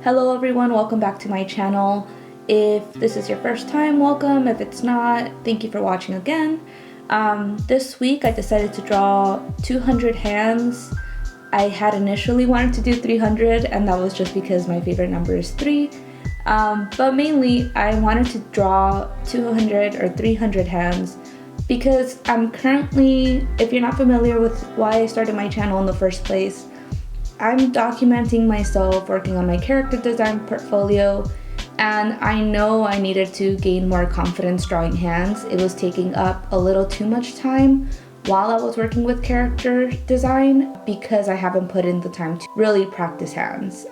Hello everyone, welcome back to my channel. If this is your first time, welcome. If it's not, thank you for watching again. This week I decided to draw 200 hands. I had initially wanted to do 300 and that was just because my favorite number is 3. But mainly I wanted to draw 200 or 300 hands because I'm currently, if you're not familiar with why I started my channel in the first place, I'm documenting myself working on my character design portfolio, and I know I needed to gain more confidence drawing hands. It was taking up a little too much time while I was working with character design because I haven't put in the time to really practice hands.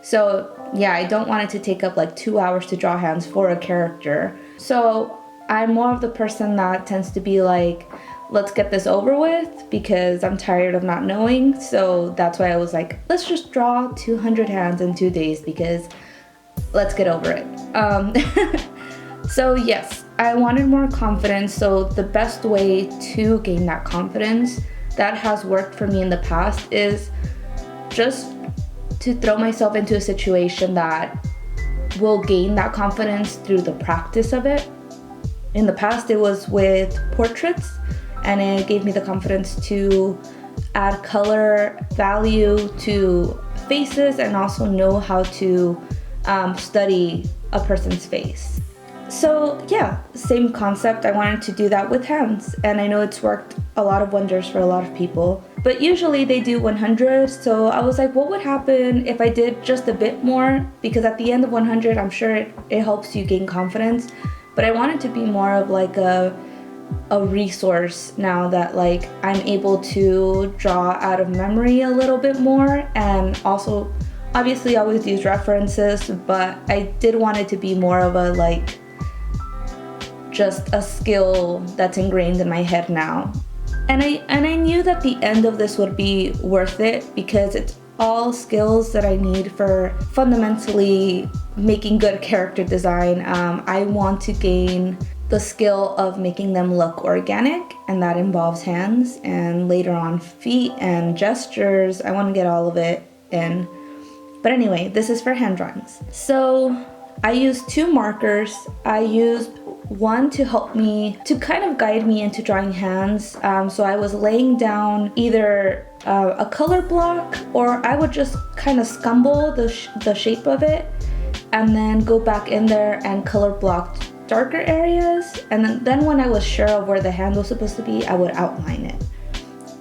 So yeah, I don't want it to take up like 2 hours to draw hands for a character. So I'm more of the person that tends to be like, let's get this over with because I'm tired of not knowing. So that's why I was like, let's just draw 200 hands in 2 days because let's get over it. So yes, I wanted more confidence. So the best way to gain that confidence that has worked for me in the past is just to throw myself into a situation that will gain that confidence through the practice of it. In the past, it was with portraits, and it gave me the confidence to add color value to faces and also know how to study a person's face. So yeah, same concept. I wanted to do that with hands, and I know it's worked a lot of wonders for a lot of people, but usually they do 100. So I was like, what would happen if I did just a bit more? Because at the end of 100, I'm sure it helps you gain confidence, but I wanted to be more of like a resource now that like I'm able to draw out of memory a little bit more, and also obviously I always use references, but I did want it to be more of a like just a skill that's ingrained in my head now. And I knew that the end of this would be worth it because it's all skills that I need for fundamentally making good character design. I want to gain the skill of making them look organic, and that involves hands and later on feet and gestures. I want to get all of it in. But anyway, this is for hand drawings. So I used 2 markers. I used one to help me, to kind of guide me into drawing hands. So I was laying down either a color block, or I would just kind of scumble the shape of it and then go back in there and color block darker areas, and then when I was sure of where the hand was supposed to be, I would outline it.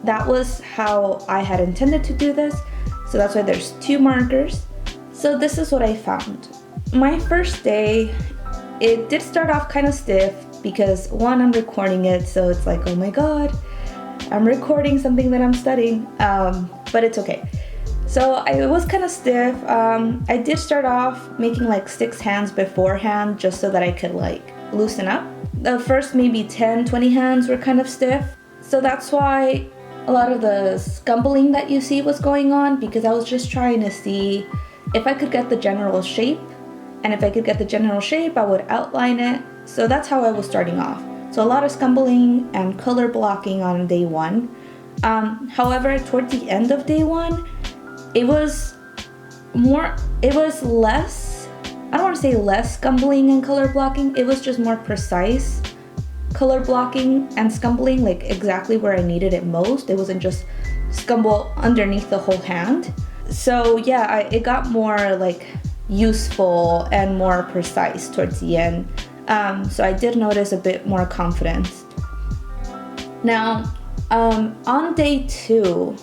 That was how I had intended to do this, so that's why there's 2 markers. So this is what I found. My first day, it did start off kind of stiff because one, I'm recording it, so it's like, oh my god, I'm recording something that I'm studying, but it's okay. So it was kind of stiff. I did start off making like 6 hands beforehand just so that I could like loosen up. The first maybe 10-20 hands were kind of stiff. So that's why a lot of the scumbling that you see was going on, because I was just trying to see if I could get the general shape. And if I could get the general shape, I would outline it. So that's how I was starting off. So a lot of scumbling and color blocking on day 1. However, towards the end of day 1, it was less, I don't want to say less scumbling and color blocking, it was just more precise color blocking and scumbling, like exactly where I needed it most. It wasn't just scumble underneath the whole hand. So yeah, it got more like useful and more precise towards the end. So I did notice a bit more confidence. Now, on day 2,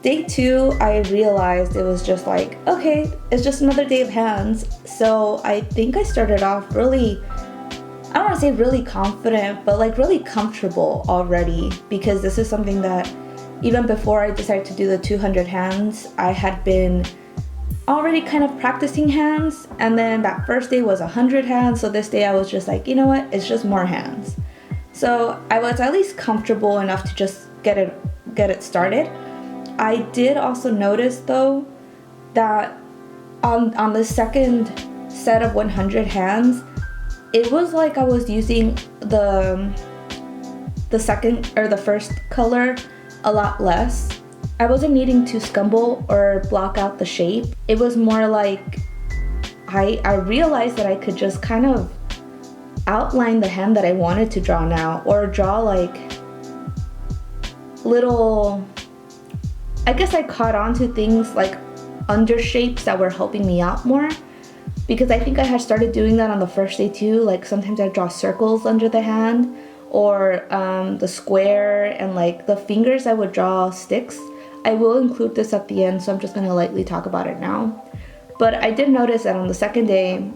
Day 2, I realized it was just like, okay, it's just another day of hands. So I think I started off really, I don't want to say really confident, but like really comfortable already, because this is something that even before I decided to do the 200 hands, I had been already kind of practicing hands. And then that first day was 100 hands. So this day I was just like, you know what, it's just more hands. So I was at least comfortable enough to just get it started. I did also notice though that on the second set of 100 hands, it was like I was using the second or the first color a lot less. I wasn't needing to scumble or block out the shape. It was more like I realized that I could just kind of outline the hand that I wanted to draw now, or draw like little, I guess I caught on to things like under shapes that were helping me out more, because I think I had started doing that on the first day too. Like sometimes I draw circles under the hand, or the square, and like the fingers I would draw sticks. I will include this at the end, so I'm just gonna lightly talk about it now. But I did notice that on the second day,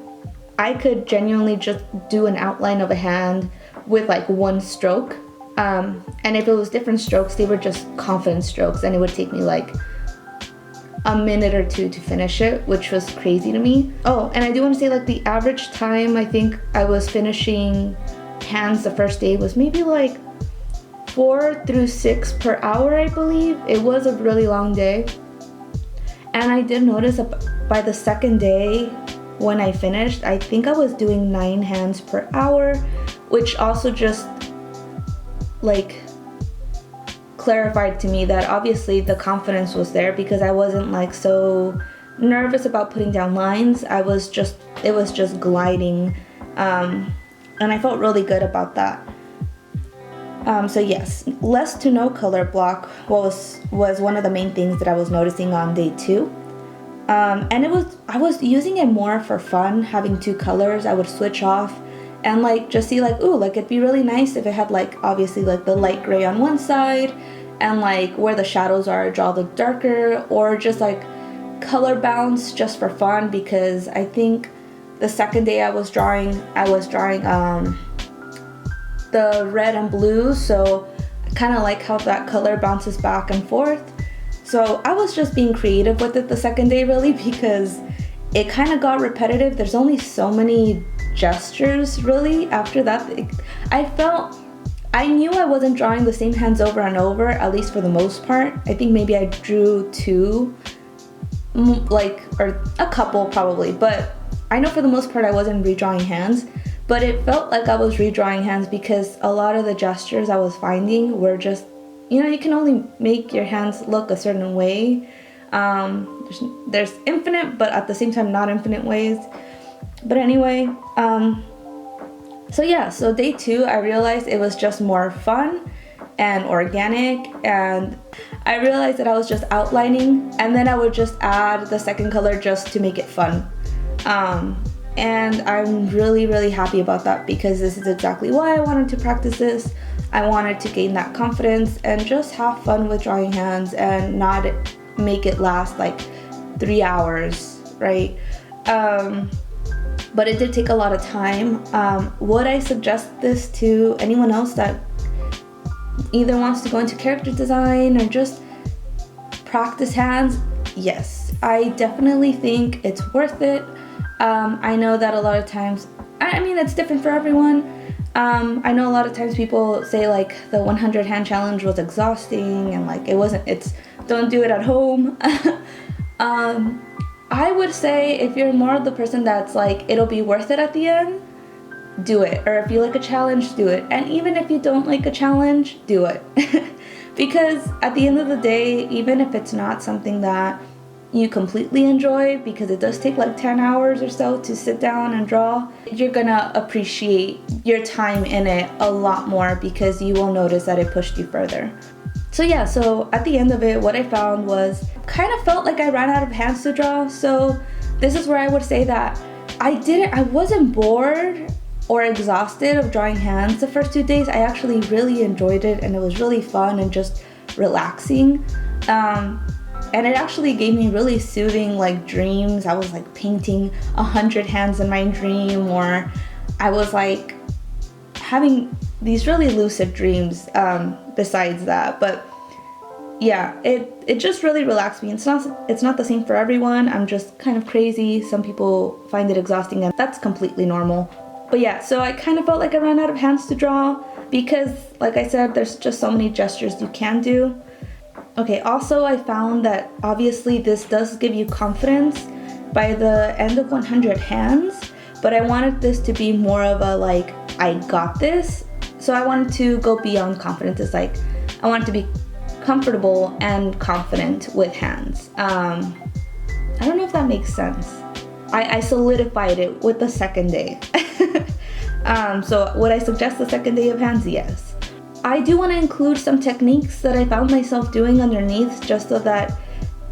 I could genuinely just do an outline of a hand with like one stroke. And if it was different strokes, they were just confident strokes, and it would take me like a minute or two to finish it, which was crazy to me. Oh, and I do want to say like the average time I think I was finishing hands the first day was maybe like 4 through 6 per hour, I believe. It was a really long day. And I did notice that by the second day when I finished, I think I was doing 9 hands per hour, which also just like clarified to me that obviously the confidence was there, because I wasn't like so nervous about putting down lines. It was just gliding, and I felt really good about that. So yes, less to no color block was one of the main things that I was noticing on day 2. And I was using it more for fun, having 2 colors. I would switch off and like just see like, ooh, like it'd be really nice if it had like obviously like the light gray on one side, and like where the shadows are, draw the darker, or just like color bounce just for fun, because I think the second day I was drawing the red and blue, so I kind of like how that color bounces back and forth. So I was just being creative with it the second day, really, because it kind of got repetitive. There's only so many gestures, really. After that, I knew I wasn't drawing the same hands over and over, at least for the most part. I think maybe I drew 2, or a couple probably, but I know for the most part I wasn't redrawing hands. But it felt like I was redrawing hands because a lot of the gestures I was finding were just, you can only make your hands look a certain way. There's infinite, but at the same time not infinite ways. But anyway, so day 2, I realized it was just more fun and organic, and I realized that I was just outlining, and then I would just add the second color just to make it fun. And I'm really, really happy about that, because this is exactly why I wanted to practice this. I wanted to gain that confidence and just have fun with drawing hands and not make it last like 3 hours, right? But it did take a lot of time. Would I suggest this to anyone else that either wants to go into character design or just practice hands? Yes, I definitely think it's worth it. I know that a lot of times, I mean, it's different for everyone. I know a lot of times people say like the 100 hand challenge was exhausting and like don't do it at home. I would say if you're more of the person that's like, it'll be worth it at the end, do it. Or if you like a challenge, do it. And even if you don't like a challenge, do it. Because at the end of the day, even if it's not something that you completely enjoy, because it does take like 10 hours or so to sit down and draw, you're gonna appreciate your time in it a lot more, because you will notice that it pushed you further. So yeah, so at the end of it, what I found was kind of felt like I ran out of hands to draw. So this is where I would say that I wasn't bored or exhausted of drawing hands the first 2 days. I actually really enjoyed it, and it was really fun and just relaxing. And it actually gave me really soothing like dreams. I was like painting 100 hands in my dream, or I was like having these really lucid dreams besides that. But yeah, it just really relaxed me. It's not the same for everyone. I'm just kind of crazy. Some people find it exhausting, and that's completely normal. But yeah, so I kind of felt like I ran out of hands to draw, because like I said, there's just so many gestures you can do. Okay, also I found that obviously this does give you confidence by the end of 100 hands, but I wanted this to be more of a like, I got this. So I wanted to go beyond confidence. It's like, I wanted to be comfortable and confident with hands. I don't know if that makes sense. I solidified it with the second day. So would I suggest the second day of hands? Yes. I do want to include some techniques that I found myself doing underneath, just so that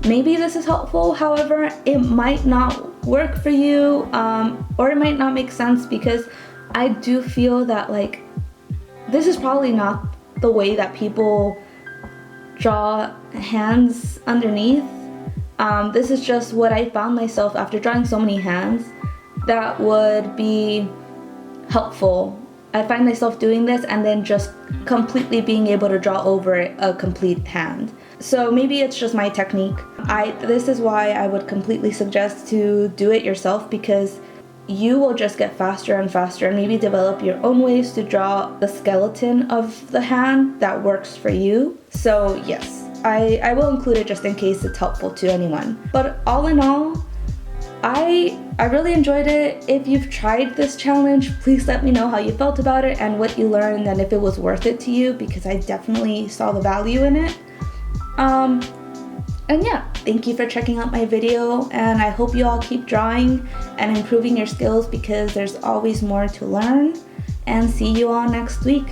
maybe this is helpful. However, it might not work for you, or it might not make sense, because I do feel that like this is probably not the way that people draw hands underneath. This is just what I found myself after drawing so many hands that would be helpful. I find myself doing this and then just completely being able to draw over a complete hand. So maybe it's just my technique. This is why I would completely suggest to do it yourself, because you will just get faster and faster and maybe develop your own ways to draw the skeleton of the hand that works for you. So yes, I will include it just in case it's helpful to anyone. But all in all, I really enjoyed it. If you've tried this challenge, please let me know how you felt about it and what you learned and if it was worth it to you, because I definitely saw the value in it. And yeah, thank you for checking out my video, and I hope you all keep drawing and improving your skills because there's always more to learn, and see you all next week.